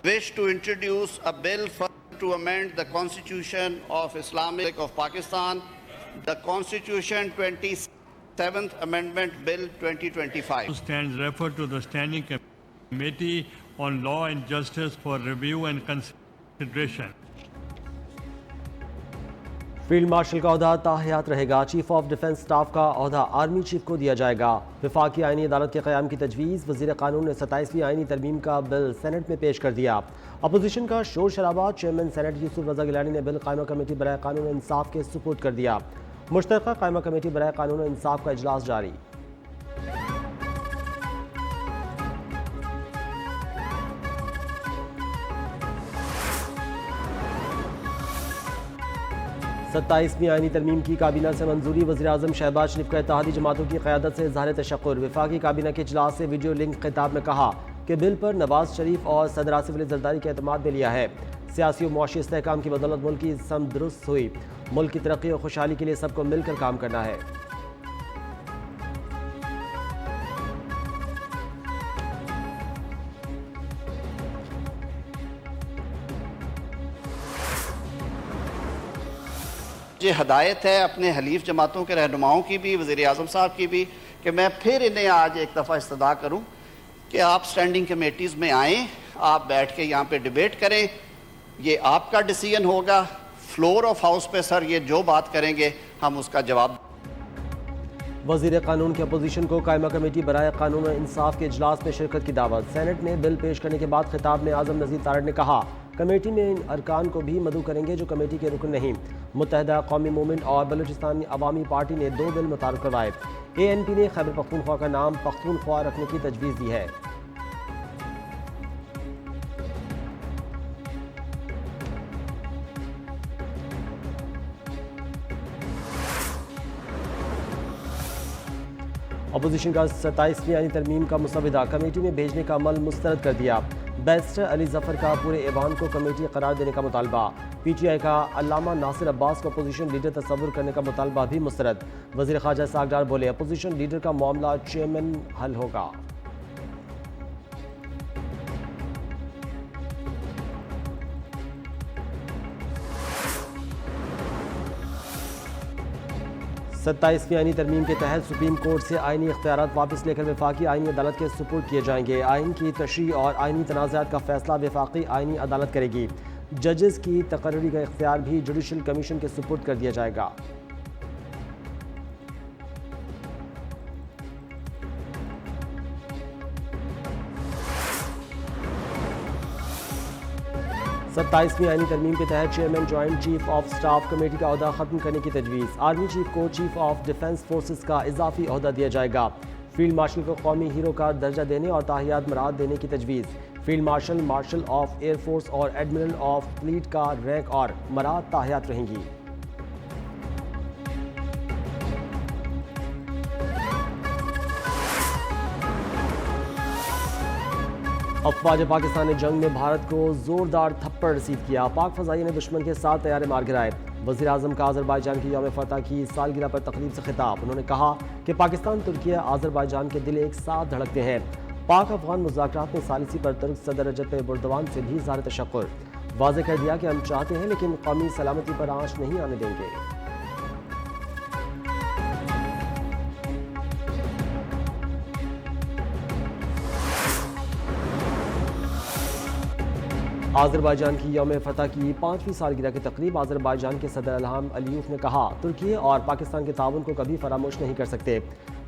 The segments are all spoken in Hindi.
wish to introduce a bill to amend the Constitution of Islamic of Pakistan, the Constitution 27th Amendment Bill 2025. Stands referred to the Standing Committee on Law and Justice for review and consideration. Field marshal का ओहदा ताहयात रहेगा। चीफ ऑफ डिफेंस स्टाफ का ओहदा आर्मी चीफ को दिया जाएगा। वफाकी आईनी अदालत के क़याम की तजवीज़। वज़ीर क़ानून ने 27वीं आईनी तरमीम का बिल सेनेट में पेश कर दिया। अपोजिशन का शोर शराबा। चेयरमैन सेनेट यूसुफ रज़ा गिलानी ने बिल कायमा कमेटी बराए कानून और इंसाफ के सुपुर्द कर दिया। मुश्तरका कायमा कमेटी बराए कानून और इंसाफ का इजलास जारी। सत्ताईसवीं आईनी तरमीम की काबीना से मंजूरी। वज़ीर-ए-आज़म शहबाज शरीफ का इत्तेहादी जमातों की क़यादत से इज़हार तशक्कुर। वफाकी काबीना के इजलास से वीडियो लिंक खिताब में कहा कि बिल पर नवाज शरीफ और सदर आसिफ अली ज़रदारी के एतमाद में लिया है। सियासी और मुआशी इस्तेहकाम की बदौलत मुल्क की सम दुरुस्त हुई। मुल्क की तरक्की और खुशहाली के लिए सबको मिलकर काम करना है। ये हदायत है अपने हलीफ जमातों के रहनुमाओं की भी, वज़ीर आज़म साहब की भी, कि मैं फिर इन्हें आज एक दफ़ा इस्तदा करूं कि आप स्टैंडिंग कमेटीज़ में आएँ, आप बैठ के यहाँ पे डिबेट करें। ये आपका डिसीजन होगा। फ्लोर ऑफ हाउस पे सर ये जो बात करेंगे हम उसका जवाब। वज़ीर कानून की अपोजिशन को कायमा कमेटी बराए कानून और इंसाफ के इजलास में शिरकत की दावत। सेनेट में बिल पेश करने के बाद खिताब में आज़म नज़ीर तारड़ ने कहा कमेटी में इन अरकान को भी मदऊ करेंगे जो कमेटी के रुकन नहीं। मुत्तहदा कौमी मूवमेंट और बलूचिस्तान अवामी पार्टी ने 2 बिल मुतारफ़ करवाए। ANP ने खैबर पख्तूनख्वा का नाम पख्तूनख्वा रखने की तजवीज़ दी है। अपोजिशन का 27वीं आईनी तरमीम का मुसविदा कमेटी में भेजने का अमल मुस्तरद कर दिया। बैरिस्टर अली जफर का पूरे ऐवान को कमेटी करार देने का मुतालबा। PTI का अल्लामा नासिर अब्बास को अपोजिशन लीडर तस्वुर करने का मुतालबा भी मुस्तरद। वज़ीर ख़ारजा इसहाक़ डार बोले अपोजिशन लीडर का मामला चेयरमैन हल होगा। सत्ताईसवीं आईनी तरमीम के तहत सुप्रीम कोर्ट से आईनी इख्तियारात वापस लेकर वफाकी आईनी अदालत के सुपुर्द किए जाएंगे। आइन की तशरीह और आईनी तनाज़ात का फैसला वफाकी आईनी अदालत करेगी। जजेस की तकर्री का इख्तियार भी जुडिशल कमीशन के सुपुर्द कर दिया जाएगा। सत्ताईसवीं आईनी तरमीम के तहत chairman joint chief of staff committee का ओहदा खत्म करने की तजवीज़। आर्मी चीफ को चीफ ऑफ डिफेंस फोर्सेस का इजाफी ओहदा दिया जाएगा। फील्ड मार्शल को कौमी हीरो का दर्जा देने और ताहियात मराद देने की तजवीज़। Field marshal, marshal of air force और एडमिरल ऑफ फ्लीट का रैंक और मराद ताहियात रहेंगी। अफवाज पाकिस्तान ने जंग में भारत को जोरदार थप्पड़ रसीद किया। पाक फजाइया ने दुश्मन के 7 तैयारे मार गिराए। वज़ीर आज़म का आज़रबाईजान की यौम फतह की सालगिरह पर तकरीब से खिताब। उन्होंने कहा कि पाकिस्तान, तुर्किया, आज़रबाईजान के दिल एक साथ धड़कते हैं। पाक अफगान मुज़ाकरात में सालिसी पर तुर्क सदर रजब तय्यिब एर्दोगान से भी इज़हार तशक्कुर। वाज़ेह कर दिया कि हम चाहते हैं लेकिन कौमी सलामती पर आंच नहीं आने देंगे। आज़रबाईजान की यौम फतह की 5वीं सालगिरह की तकरीब। आज़रबाईजान के सदर इल्हाम अलीयूफ ने कहा तुर्किया और पाकिस्तान के ताउन को कभी फरामोश नहीं कर सकते।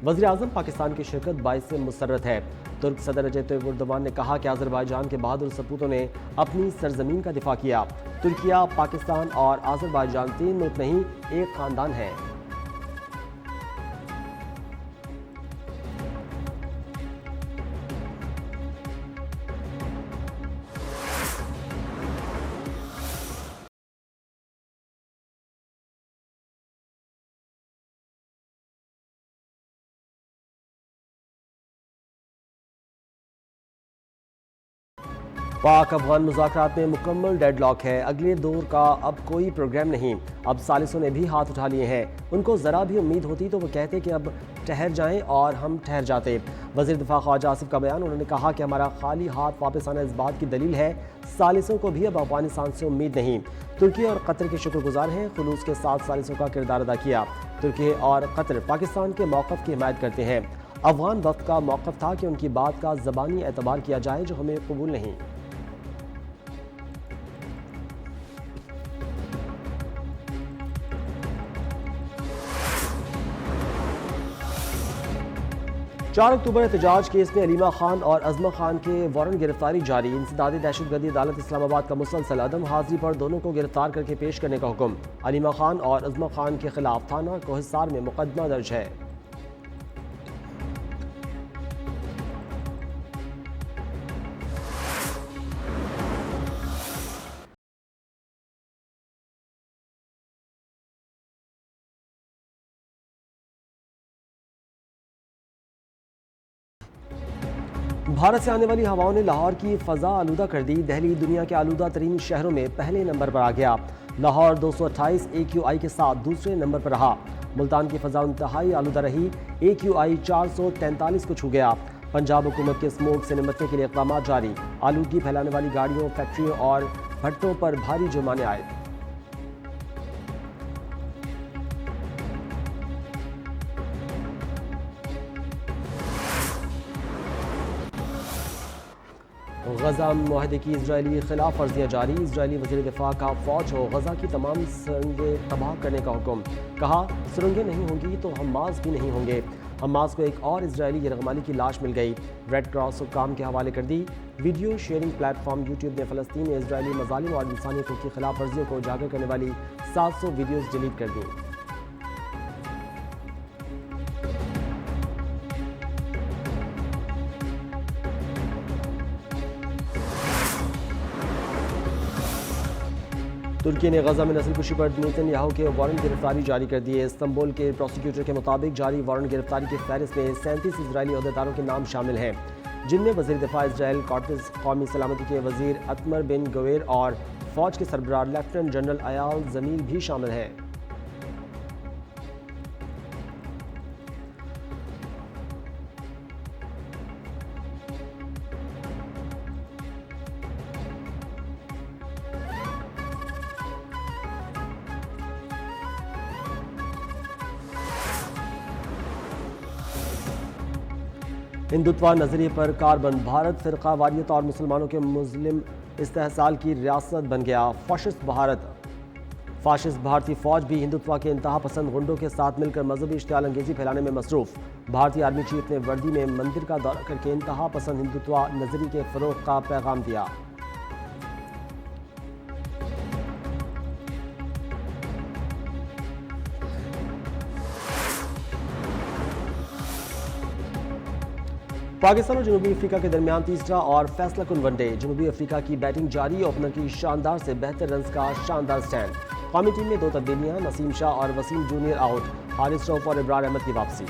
वज़ीर आज़म पाकिस्तान की शिरकत बाइस मुसर्रत है। तुर्क सदर रजब तय्यिब एर्दोगान ने कहा कि आज़रबाईजान के बहादुर सपूतों ने अपनी सरजमीन का दिफा किया। तुर्किया, पाकिस्तान और आज़रबाईजान 3 मुल्क नहीं, एक ख़ानदान है। पाक अफगान मुज़ाकरात में मुकम्मल डेडलॉक है। अगले दौर का अब कोई प्रोग्राम नहीं। अब सालिसों ने भी हाथ उठा लिए हैं। उनको ज़रा भी उम्मीद होती तो वो कहते कि अब ठहर जाएं और हम ठहर जाते। वज़ीर दिफा ख्वाजा आसिफ का बयान। उन्होंने कहा कि हमारा खाली हाथ वापस आना इस बात की दलील है। सालिसों को भी अब अफगानिस्तान से उम्मीद नहीं। तुर्की और कतर के शुक्रगुजार हैं। खुलूस के साथ सालिसों का किरदार अदा किया। तुर्की और कतर पाकिस्तान के मौक़िफ़ की हिमायत करते हैं। अफगान वक्त का मौक़िफ़ था कि उनकी बात का ज़बानी एतबार किया जाए, जो हमें कबूल नहीं। चार अक्टूबर एहतजाज केस में अलीमा खान और अजमा खान के वारंट गिरफ्तारी जारी। इंसदादी दहशतगर्दी अदालत इस्लामाबाद का मुसलसल अदम हाजिरी पर दोनों को गिरफ्तार करके पेश करने का हुक्म। अलीमा खान और अजमा खान के खिलाफ थाना कोहिसार में मुकदमा दर्ज है। भारत से आने वाली हवाओं ने लाहौर की फ़ज़ा आलूदा कर दी। दिल्ली दुनिया के आलूदा तरीन शहरों में पहले नंबर पर आ गया। लाहौर 228 AQI के साथ दूसरे नंबर पर रहा। मुल्तान की फ़ज़ा इंतहाई आलूदा रही। AQI 443 को छू गया। पंजाब हुकूमत के स्मोक से निपटने के लिए इक़दाम जारी। आलूदगी फैलाने वाली गाड़ियों, फैक्ट्रियों और भट्टों पर भारी जुर्माने आए। गजा मुआहदे की इजरायली खिलाफ वर्जियाँ जारी। इजरायली वज़ीर दिफा का फ़ौज हो गजा की तमाम सुरंगें तबाह करने का हुक्म। कहा सुरंगें नहीं होंगी तो हमास भी नहीं होंगे। हमास को एक और इजरायली यरगमाली की लाश मिल गई। रेड क्रॉस हुक्काम के हवाले कर दी। वीडियो शेयरिंग प्लेटफॉर्म यूट्यूब ने फ़लस्तीन में इजरायली मज़ालिम और इंसानियतों की खिलाफ वर्जियों को उजागर करने वाली 700 वीडियोज़ डिलीट कर दी। तुर्की ने गजा में नस्लकुशी पर नेतन्याहू के वारंट गिरफ्तारी जारी कर दिए। इस्तांबुल के प्रोसिक्यूटर के मुताबिक जारी वारंट गिरफ्तारी की फहरिस्त में 37 इजरायली अहदेदारों के नाम शामिल हैं, जिनमें वज़ीर दिफा इजराइल कॉट्स, कौमी सलामती के वज़ीर अतमर बिन गवेर और फ़ौज के सरबराह लेफ्टिनेंट जनरल अयाल ज़मील भी शामिल हैं। हिंदुत्वा नजरिए पर कारबंद। भारत फ़िरका वारियत और मुसलमानों के मुस्लिम इस्तेहसाल की रियासत बन गया। फाशिस्ट भारतीय फ़ौज भी हिंदुत्वा के इंतहा पसंद गुंडों के साथ मिलकर मजहबी इश्तियाल अंगेज़ी फैलाने में मसरूफ़। भारतीय आर्मी चीफ ने वर्दी में मंदिर का दौरा करके इंतहा पसंद हिंदुत्वा नजरिए के फ़रोग़ का पैगाम दिया। पाकिस्तान और जनूबी अफ्रीका के दरमियान तीसरा और फैसला कुन वनडे। जनूबी अफ्रीका की बैटिंग जारी। ओपनर की शानदार से बेहतर रन्स का शानदार स्टैंड। कौमी टीम में 2 तब्दीलियां, नसीम शाह और वसीम जूनियर आउट। हारिस रऊफ और इब्रार अहमद की वापसी।